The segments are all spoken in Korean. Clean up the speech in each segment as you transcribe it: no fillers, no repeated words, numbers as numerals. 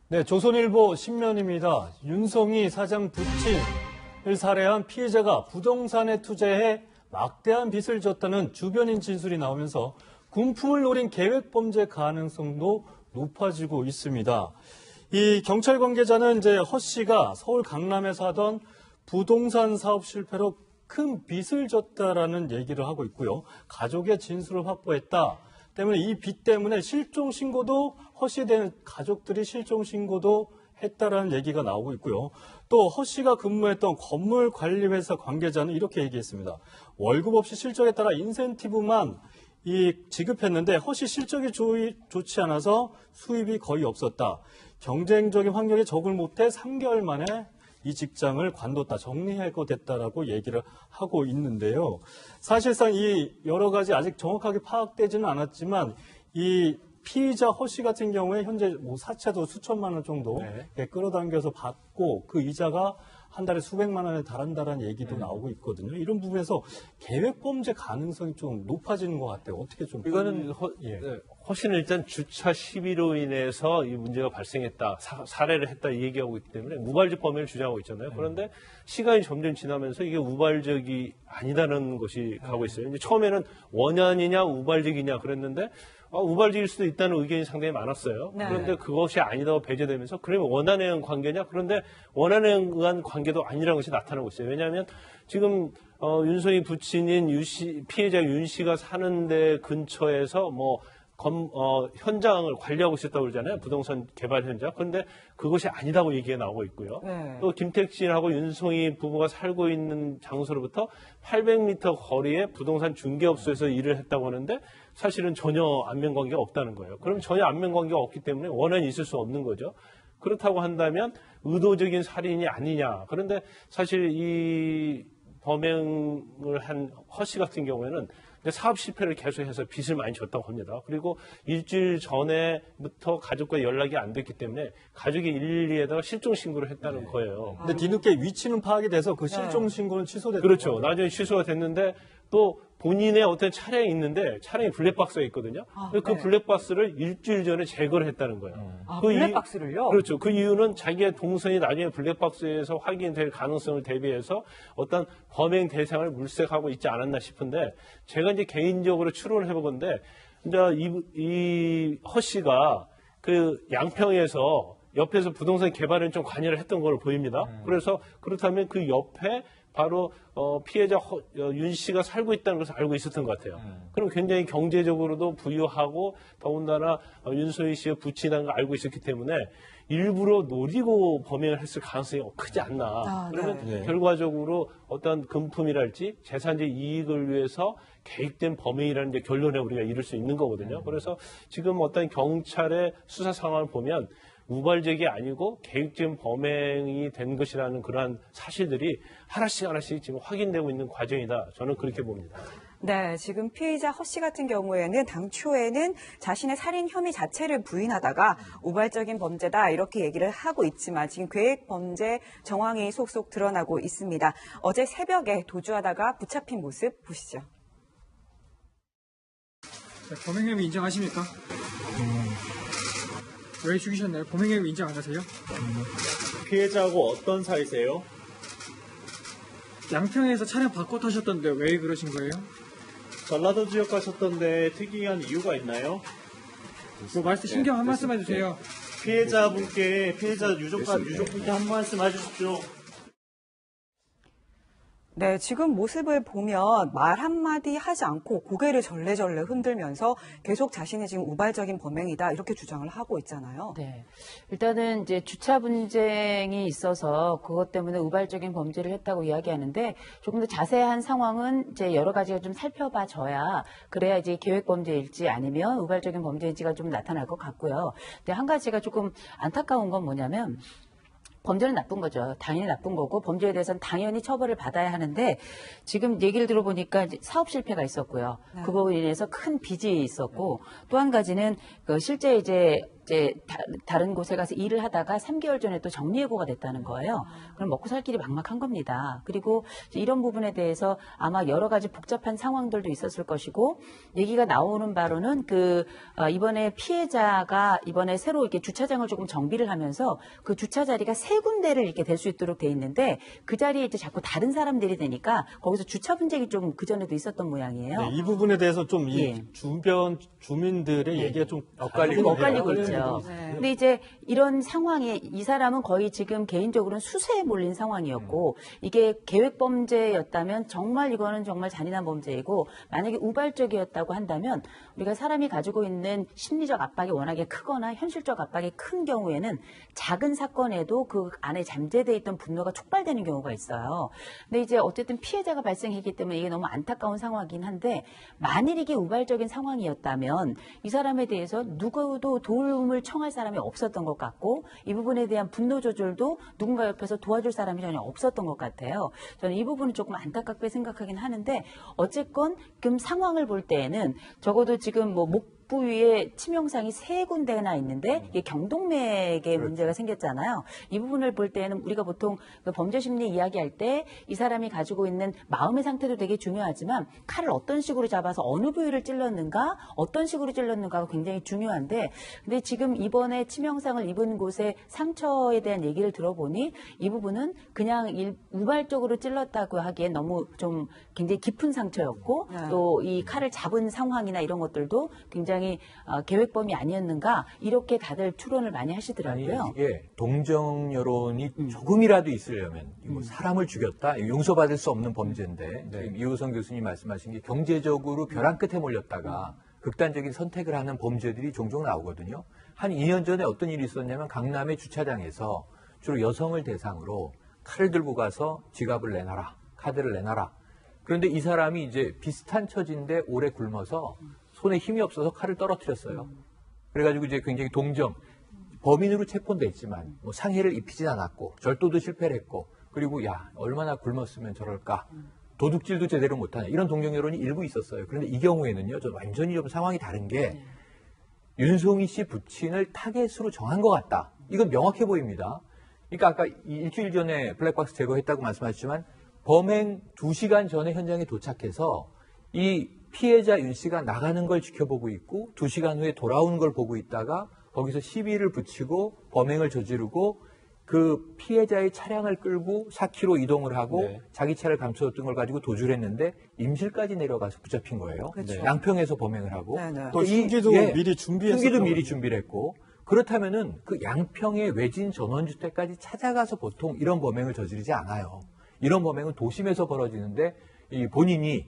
네, 조선일보 신면입니다. 윤성희 사장 부친을 살해한 피해자가 부동산에 투자해 막대한 빚을 졌다는 주변인 진술이 나오면서 군품을 노린 계획범죄 가능성도 높아지고 있습니다. 이 경찰 관계자는 이제 허 씨가 서울 강남에서 하던 부동산 사업 실패로 큰 빚을 졌다라는 얘기를 하고 있고요. 가족의 진술을 확보했다. 때문에 이 빚 때문에 실종 신고도 허 씨에 대한 가족들이 실종 신고도 했다라는 얘기가 나오고 있고요. 또 허 씨가 근무했던 건물 관리회사 관계자는 이렇게 얘기했습니다. 월급 없이 실적에 따라 인센티브만 지급했는데 허 씨 실적이 좋지 않아서 수입이 거의 없었다. 경쟁적인 환경에 적응을 못해 3개월 만에 이 직장을 관뒀다, 정리해고됐다라고 얘기를 하고 있는데요. 사실상 이 여러 가지 아직 정확하게 파악되지는 않았지만 이 피의자 허 씨 같은 경우에 현재 사채도 수천만 원 정도 끌어당겨서 받고 그 이자가 한 달에 수백만 원에 달한다는 얘기도 나오고 있거든요. 이런 부분에서 계획범죄 가능성이 좀 높아지는 것 같아요. 어떻게 좀. 이거는 허 씨는 일단 주차 시비로 인해서 이 문제가 발생했다, 살해를 했다 이 얘기하고 있기 때문에 우발적 범행을 주장하고 있잖아요. 그런데 시간이 점점 지나면서 이게 우발적이 아니다는 것이 가고 있어요. 이제 처음에는 원한이냐 우발적이냐 그랬는데 우발적일 수도 있다는 의견이 상당히 많았어요. 네. 그런데 그것이 아니다고 배제되면서 그러면 원한에 의한 관계냐? 그런데 원한에 의한 관계도 아니라는 것이 나타나고 있어요. 왜냐하면 지금 윤성희 부친인 피해자 윤 씨가 사는 데 근처에서 현장을 관리하고 있었다고 그러잖아요. 부동산 개발 현장. 그런데 그것이 아니다고 얘기가 나오고 있고요. 네. 또 김택진하고 윤성희 부부가 살고 있는 장소로부터 800m 거리에 부동산 중개업소에서 일을 했다고 하는데 사실은 전혀 안면관계가 없다는 거예요. 그럼 전혀 안면관계가 없기 때문에 원한이 있을 수 없는 거죠. 그렇다고 한다면 의도적인 살인이 아니냐. 그런데 사실 이 범행을 한 허 씨 같은 경우에는 사업 실패를 계속해서 빚을 많이 졌다고 합니다. 그리고 일주일 전에부터 가족과 연락이 안 됐기 때문에 가족이 112에다가 실종 신고를 했다는 거예요. 근데 뒤늦게 위치는 파악이 돼서 그 실종 신고는 취소됐죠. 그렇죠. 나중에 취소가 됐는데 또 본인의 어떤 차량이 있는데 차량이 블랙박스가 있거든요. 그 블랙박스를 일주일 전에 제거를 했다는 거예요. 블랙박스를요? 그렇죠. 그 이유는 자기의 동선이 나중에 블랙박스에서 확인될 가능성을 대비해서 어떤 범행 대상을 물색하고 있지 않았나 싶은데 제가 이제 개인적으로 추론을 해보건데 이제 이 허 씨가 그 양평에서 옆에서 부동산 개발에 좀 관여를 했던 걸로 보입니다. 그래서 그렇다면 그 옆에 바로 피해자 윤 씨가 살고 있다는 것을 알고 있었던 것 같아요. 그럼 굉장히 경제적으로도 부유하고 더군다나 윤성희 씨의 부친이라는 걸 알고 있었기 때문에 일부러 노리고 범행을 했을 가능성이 크지 않나. 그러면 결과적으로 어떤 금품이랄지 재산적 이익을 위해서 계획된 범행이라는 이제 결론에 우리가 이를 수 있는 거거든요. 그래서 지금 어떤 경찰의 수사 상황을 보면 우발적이 아니고 계획적인 범행이 된 것이라는 그러한 사실들이 하나씩 지금 확인되고 있는 과정이다. 저는 그렇게 봅니다. 네, 지금 피의자 허 씨 같은 경우에는 당초에는 자신의 살인 혐의 자체를 부인하다가 우발적인 범죄다 이렇게 얘기를 하고 있지만 지금 계획 범죄 정황이 속속 드러나고 있습니다. 어제 새벽에 도주하다가 붙잡힌 모습 보시죠. 네, 범행 혐의 인정하십니까? 왜 죽이셨나요? 범행 혐의 인정 안 하세요? 피해자하고 어떤 사이세요? 양평에서 차량 바꿔 타셨던데 왜 그러신 거예요? 전라도 지역 가셨던데 특이한 이유가 있나요? 말씀 신경 한 말씀 해주세요. 피해자분께 피해자 유족분께 한 말씀 해주십시오. 네, 지금 모습을 보면 말 한마디 하지 않고 고개를 절레절레 흔들면서 계속 자신이 지금 우발적인 범행이다 이렇게 주장을 하고 있잖아요. 네. 일단은 이제 주차 분쟁이 있어서 그것 때문에 우발적인 범죄를 했다고 이야기하는데 조금 더 자세한 상황은 이제 여러 가지가 좀 살펴봐줘야 그래야 이제 계획 범죄일지 아니면 우발적인 범죄일지가 좀 나타날 것 같고요. 근데 한 가지가 조금 안타까운 건 뭐냐면 범죄는 나쁜 거죠. 당연히 나쁜 거고 범죄에 대해서는 당연히 처벌을 받아야 하는데 지금 얘기를 들어보니까 이제 사업 실패가 있었고요. 그 부분에 인해서 큰 빚이 있었고 또 한 가지는 그 실제 이제 이제 다른 곳에 가서 일을 하다가 3개월 전에 또 정리해고가 됐다는 거예요. 그럼 먹고 살 길이 막막한 겁니다. 그리고 이런 부분에 대해서 아마 여러 가지 복잡한 상황들도 있었을 것이고 얘기가 나오는 바로는 이번에 피해자가 이번에 새로 이렇게 주차장을 조금 정비를 하면서 그 주차 자리가 3군데를 이렇게 될 수 있도록 돼 있는데 그 자리에 이제 자꾸 다른 사람들이 되니까 거기서 주차 분쟁이 좀 그전에도 있었던 모양이에요. 네, 이 부분에 대해서 좀 이 예. 주변 주민들의 얘기가 좀 엇갈리고 있죠. 네. 근데 이제 이런 상황에 이 사람은 거의 지금 개인적으로는 수세에 몰린 상황이었고 이게 계획 범죄였다면 정말 이거는 정말 잔인한 범죄이고 만약에 우발적이었다고 한다면 우리가 사람이 가지고 있는 심리적 압박이 워낙에 크거나 현실적 압박이 큰 경우에는 작은 사건에도 그 안에 잠재돼 있던 분노가 촉발되는 경우가 있어요. 근데 이제 어쨌든 피해자가 발생했기 때문에 이게 너무 안타까운 상황이긴 한데 만일 이게 우발적인 상황이었다면 이 사람에 대해서 누구도 도움을 청할 사람이 없었던 것 같고 이 부분에 대한 분노 조절도 누군가 옆에서 도와줄 사람이 전혀 없었던 것 같아요. 저는 이 부분은 조금 안타깝게 생각하긴 하는데 어쨌건 지금 상황을 볼 때에는 적어도 지금 목 부위에 치명상이 3군데나 있는데 이게 경동맥에 문제가 생겼잖아요. 이 부분을 볼 때는 우리가 보통 그 범죄 심리 이야기할 때 이 사람이 가지고 있는 마음의 상태도 되게 중요하지만 칼을 어떤 식으로 잡아서 어느 부위를 찔렀는가 어떤 식으로 찔렀는가가 굉장히 중요한데 근데 지금 이번에 치명상을 입은 곳의 상처에 대한 얘기를 들어보니 이 부분은 그냥 우발적으로 찔렀다고 하기엔 너무 좀 굉장히 깊은 상처였고 또 이 칼을 잡은 상황이나 이런 것들도 굉장히 계획범이 아니었는가 이렇게 다들 추론을 많이 하시더라고요. 아니, 이게 동정 여론이 조금이라도 있으려면 뭐 사람을 죽였다 용서받을 수 없는 범죄인데 지금 이호성 교수님 말씀하신 게 경제적으로 벼랑 끝에 몰렸다가 극단적인 선택을 하는 범죄들이 종종 나오거든요. 한 2년 전에 어떤 일이 있었냐면 강남의 주차장에서 주로 여성을 대상으로 칼을 들고 가서 지갑을 내놔라, 카드를 내놔라. 그런데 이 사람이 이제 비슷한 처지인데 오래 굶어서 손에 힘이 없어서 칼을 떨어뜨렸어요. 그래가지고 이제 굉장히 범인으로 체포는 됐지만 뭐 상해를 입히진 않았고 절도도 실패를 했고 그리고 야 얼마나 굶었으면 저럴까 도둑질도 제대로 못하냐 이런 동정 여론이 일부 있었어요. 그런데 이 경우에는요, 저 완전히 좀 상황이 다른 게 윤송희 씨 부친을 타겟으로 정한 것 같다. 이건 명확해 보입니다. 그러니까 아까 일주일 전에 블랙박스 제거했다고 말씀하셨지만 범행 2시간 전에 현장에 도착해서 이 피해자 윤 씨가 나가는 걸 지켜보고 있고 2시간 후에 돌아오는 걸 보고 있다가 거기서 시비를 붙이고 범행을 저지르고 그 피해자의 차량을 끌고 4km 이동을 하고 자기 차를 감춰뒀던 걸 가지고 도주를 했는데 임실까지 내려가서 붙잡힌 거예요. 그렇죠. 양평에서 범행을 하고 또 흉기도 미리 준비했었고 흉기도 미리 준비를 했고 그렇다면은 그 양평의 외진 전원주택까지 찾아가서 보통 이런 범행을 저지르지 않아요. 이런 범행은 도심에서 벌어지는데 이 본인이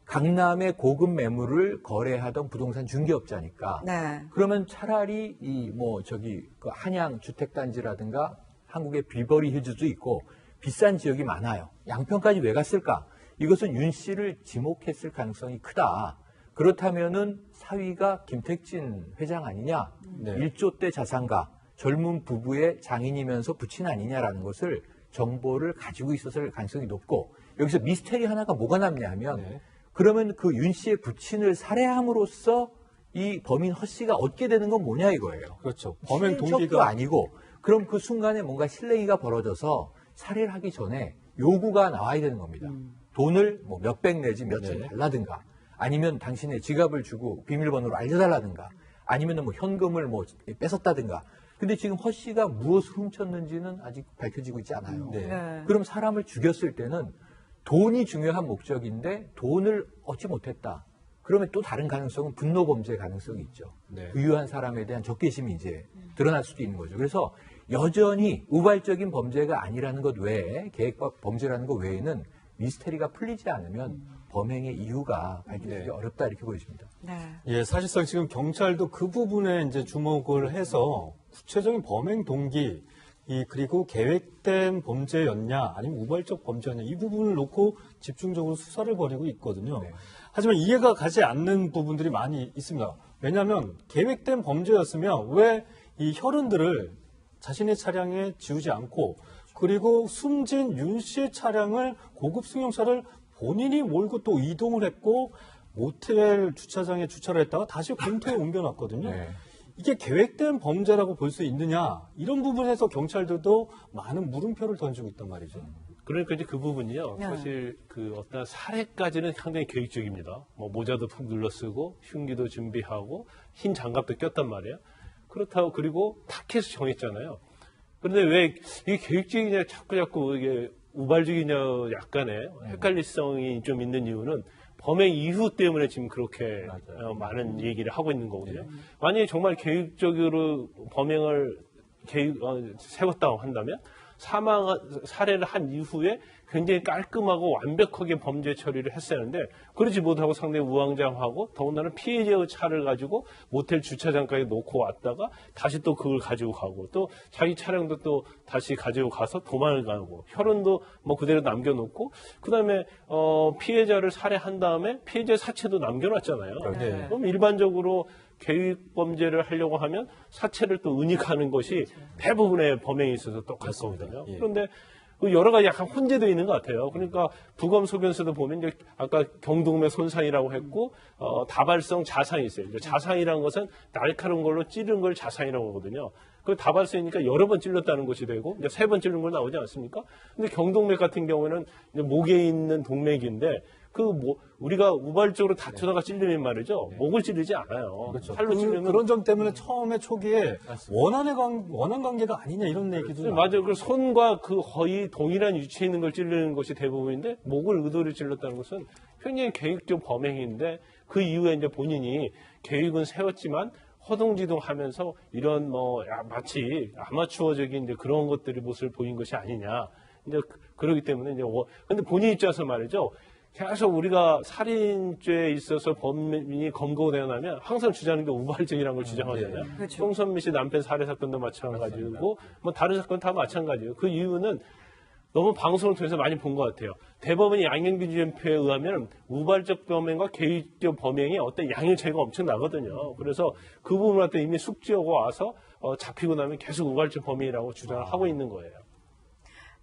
강남의 고급 매물을 거래하던 부동산 중개업자니까. 네. 그러면 차라리 그 한양 주택단지라든가 한국의 비버리 힐즈도 있고 비싼 지역이 많아요. 양평까지 왜 갔을까? 이것은 윤 씨를 지목했을 가능성이 크다. 그렇다면은 사위가 김택진 회장 아니냐? 1조 대 자산가, 젊은 부부의 장인이면서 부친 아니냐라는 것을 정보를 가지고 있었을 가능성이 높고 여기서 미스테리 하나가 뭐가 남냐 하면 그러면 그 윤 씨의 부친을 살해함으로써 이 범인 허 씨가 얻게 되는 건 뭐냐 이거예요. 그렇죠. 범행 동기가 동기가 아니고 그럼 그 순간에 뭔가 실랭이가 벌어져서 살해를 하기 전에 요구가 나와야 되는 겁니다. 돈을 뭐 몇백 내지 몇천 달라든가 아니면 당신의 지갑을 주고 비밀번호를 알려달라든가 아니면 뭐 현금을 뭐 뺏었다든가. 근데 지금 허 씨가 무엇을 훔쳤는지는 아직 밝혀지고 있지 않아요. 그럼 사람을 죽였을 때는 돈이 중요한 목적인데 돈을 얻지 못했다. 그러면 또 다른 가능성은 분노 범죄 가능성이 있죠. 부유한 사람에 대한 적개심이 이제 드러날 수도 있는 거죠. 그래서 여전히 우발적인 범죄가 아니라는 것 외에 계획적 범죄라는 것 외에는 미스테리가 풀리지 않으면 범행의 이유가 밝혀지기 어렵다 이렇게 보여집니다. 예, 사실상 지금 경찰도 그 부분에 이제 주목을 해서 구체적인 범행 동기 그리고 계획된 범죄였냐 아니면 우발적 범죄였냐 이 부분을 놓고 집중적으로 수사를 벌이고 있거든요. 하지만 이해가 가지 않는 부분들이 많이 있습니다. 왜냐하면 계획된 범죄였으면 왜 이 혈흔들을 자신의 차량에 지우지 않고 그리고 숨진 윤 씨의 차량을 고급 승용차를 본인이 몰고 또 이동을 했고 모텔 주차장에 주차를 했다가 다시 공터에 옮겨놨거든요. 이게 계획된 범죄라고 볼 수 있느냐 이런 부분에서 경찰들도 많은 물음표를 던지고 있단 말이죠. 그러니까 이제 그 부분이요. 네. 사실 그 어떤 살해까지는 상당히 계획적입니다. 뭐 모자도 푹 눌러쓰고 흉기도 준비하고 흰 장갑도 꼈단 말이에요. 그렇다고 그리고 타켓을 정했잖아요. 그런데 왜 이게 계획적이냐 자꾸 이게 우발적이냐 약간의 헷갈릴성이 좀 있는 이유는 범행 이후 때문에 지금 그렇게 많은 얘기를 하고 있는 거거든요. 만약에 정말 계획적으로 범행을 세웠다고 한다면 살해를 한 이후에 굉장히 깔끔하고 완벽하게 범죄 처리를 했어야 하는데 그러지 못하고 상당히 우왕좌왕하고 더군다나 피해자의 차를 가지고 모텔 주차장까지 놓고 왔다가 다시 또 그걸 가지고 가고 또 자기 차량도 또 다시 가지고 가서 도망을 가고 혈흔도 뭐 그대로 남겨놓고 그다음에 피해자를 살해한 다음에 피해자의 사체도 남겨놨잖아요. 네. 그럼 일반적으로 계획 범죄를 하려고 하면 사체를 또 은닉하는 것이 대부분의 범행에 있어서 똑같거든요. 그런데 그 여러 가지 약간 혼재되어 있는 것 같아요. 그러니까 부검 소견서도 보면 이제 아까 경동맥 손상이라고 했고 다발성 자상이 있어요. 이제 자상이라는 것은 날카로운 걸로 찌른 걸 자상이라고 하거든요. 그 다발성이니까 여러 번 찔렀다는 것이 되고 이제 3번 찔른 걸 나오지 않습니까? 근데 경동맥 같은 경우에는 이제 목에 있는 동맥인데 우리가 우발적으로 다투다가 찔리면 말이죠. 목을 찌르지 않아요. 그렇죠. 팔로 찌르면 그런 점 때문에 처음에 초기에 원한 관계가 아니냐 이런 얘기도 맞아요. 그 손과 그 거의 동일한 위치에 있는 걸 찌르는 것이 대부분인데 목을 의도로 찔렀다는 것은 굉장히 계획적 범행인데 그 이후에 이제 본인이 계획은 세웠지만 허둥지둥하면서 이런 마치 아마추어적인 이제 그런 것들이 모습을 보인 것이 아니냐. 이제 그러기 때문에 이제 근데 본인 입장에서 말이죠. 계속 우리가 살인죄에 있어서 범인이 검거되어 나면 항상 주장하는 게 우발적이라는 걸 주장하잖아요. 그렇죠. 송선미 씨 남편 살해 사건도 마찬가지고 뭐 다른 사건 다 마찬가지예요. 그 이유는 너무 방송을 통해서 많이 본 것 같아요. 대법원이 양형기준 재표에 의하면 우발적 범행과 계획적 범행이 어떤 양형 차이가 엄청 나거든요. 그래서 그 부분한테 이미 숙지하고 와서 잡히고 나면 계속 우발적 범행이라고 주장을 하고 있는 거예요.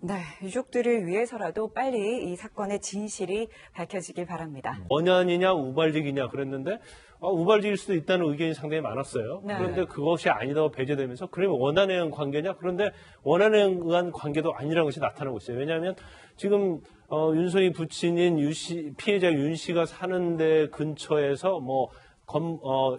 네, 유족들을 위해서라도 빨리 이 사건의 진실이 밝혀지길 바랍니다. 원한이냐 우발적이냐 그랬는데 우발적일 수도 있다는 의견이 상당히 많았어요. 네. 그런데 그것이 아니다고 배제되면서 그러면 원한에 의한 관계냐? 그런데 원한에 의한 관계도 아니라는 것이 나타나고 있어요. 왜냐하면 지금 윤석이 부친인 피해자 윤 씨가 사는 데 근처에서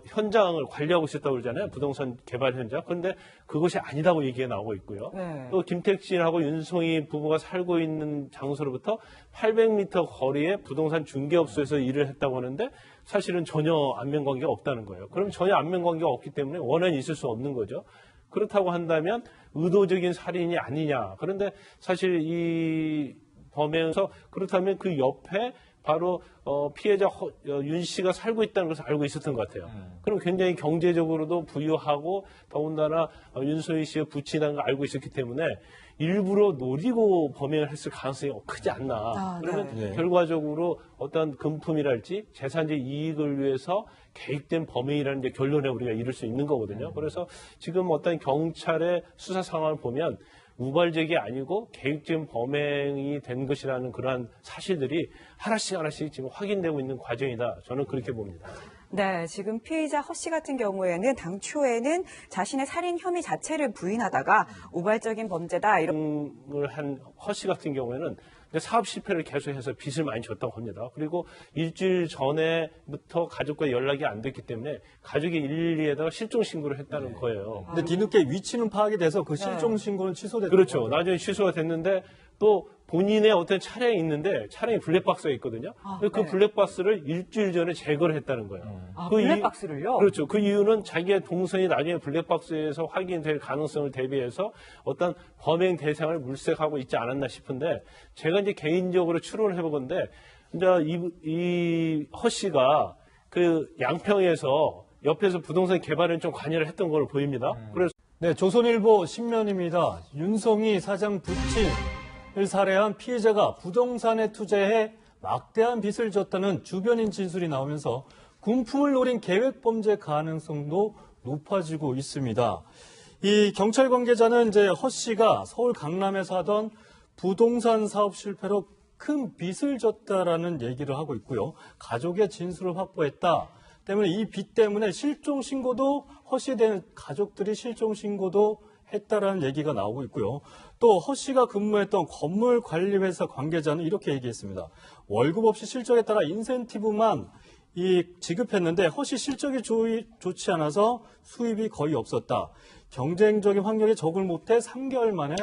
현장을 관리하고 있었다고 그러잖아요. 부동산 개발 현장. 그런데 그것이 아니다고 얘기가 나오고 있고요. 네. 또 김택진하고 윤송이 부부가 살고 있는 장소로부터 800m 거리에 부동산 중개업소에서 일을 했다고 하는데 사실은 전혀 안면관계가 없다는 거예요. 그럼 전혀 안면관계가 없기 때문에 원한이 있을 수 없는 거죠. 그렇다고 한다면 의도적인 살인이 아니냐. 그런데 사실 이 범행에서 그렇다면 그 옆에 바로 피해자 윤 씨가 살고 있다는 것을 알고 있었던 것 같아요. 그럼 굉장히 경제적으로도 부유하고 더군다나 윤소희 씨의 부친이라는 걸 알고 있었기 때문에 일부러 노리고 범행을 했을 가능성이 크지 않나. 그러면 네. 결과적으로 어떤 금품이랄지 재산적 이익을 위해서 계획된 범행이라는 이제 결론에 우리가 이를 수 있는 거거든요. 그래서 지금 어떤 경찰의 수사 상황을 보면 우발적이 아니고 계획적인 범행이 된 것이라는 그러한 사실들이 하나씩 지금 확인되고 있는 과정이다. 저는 그렇게 봅니다. 네, 지금 피의자 허 씨 같은 경우에는 당초에는 자신의 살인 혐의 자체를 부인하다가 우발적인 범죄다 이런 을 한 허 씨 같은 경우에는 사업 실패를 계속해서 빚을 많이 졌다고 합니다. 그리고 일주일 전에부터 가족과 연락이 안 됐기 때문에 가족이 112에다가 실종 신고를 했다는 거예요. 근데 뒤늦게 위치는 파악이 돼서 그 실종 신고는 취소됐죠. 그렇죠. 나중에 취소가 됐는데 또 본인의 어떤 차량이 있는데 차량이 블랙박스가 있거든요. 그 네. 블랙박스를 일주일 전에 제거를 했다는 거예요. 그 블랙박스를요? 그렇죠. 그 이유는 자기의 동선이 나중에 블랙박스에서 확인될 가능성을 대비해서 어떤 범행 대상을 물색하고 있지 않았나 싶은데 제가 이제 개인적으로 추론을 해보건데 이제 이 허 씨가 그 양평에서 옆에서 부동산 개발에 좀 관여를 했던 걸로 보입니다. 그래서 네, 조선일보 신면입니다. 윤성희 사장 부친을 살해한 피해자가 부동산에 투자해 막대한 빚을 졌다는 주변인 진술이 나오면서 군품을 노린 계획범죄 가능성도 높아지고 있습니다. 이 경찰 관계자는 이제 허 씨가 서울 강남에서 하던 부동산 사업 실패로 큰 빚을 졌다라는 얘기를 하고 있고요. 가족의 진술을 확보했다. 때문에 이 빚 때문에 실종 신고도 허 씨에 대한 가족들이 실종 신고도 했다라는 얘기가 나오고 있고요. 또 허 씨가 근무했던 건물 관리 회사 관계자는 이렇게 얘기했습니다. 월급 없이 실적에 따라 인센티브만 지급했는데 허 씨 실적이 좋지 않아서 수입이 거의 없었다. 경쟁적인 환경에 적응을 못해 3개월 만에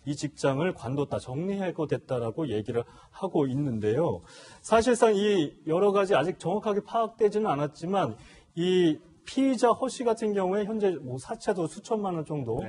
이 직장을 관뒀다, 정리하고 됐다라고 얘기를 하고 있는데요. 사실상 이 여러 가지 아직 정확하게 파악되지는 않았지만 이 피의자 허 씨 같은 경우에 현재 뭐 사채도 수천만 원 정도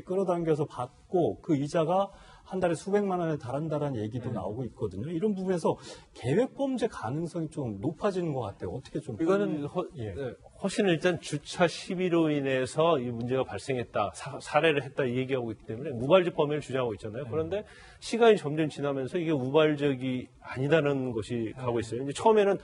끌어당겨서 받고 그 이자가 한 달에 수백만 원에 달한다는 얘기도 나오고 있거든요. 이런 부분에서 계획범죄 가능성이 좀 높아지는 것 같아요. 어떻게 좀 이거는 허 씨는 일단 주차 시비로 인해서 이 문제가 발생했다, 살해를 했다 이 얘기하고 있기 때문에 우발적 범행을 주장하고 있잖아요. 그런데 시간이 점점 지나면서 이게 우발적이 아니다는 것이 가고 있어요. 이제 처음에는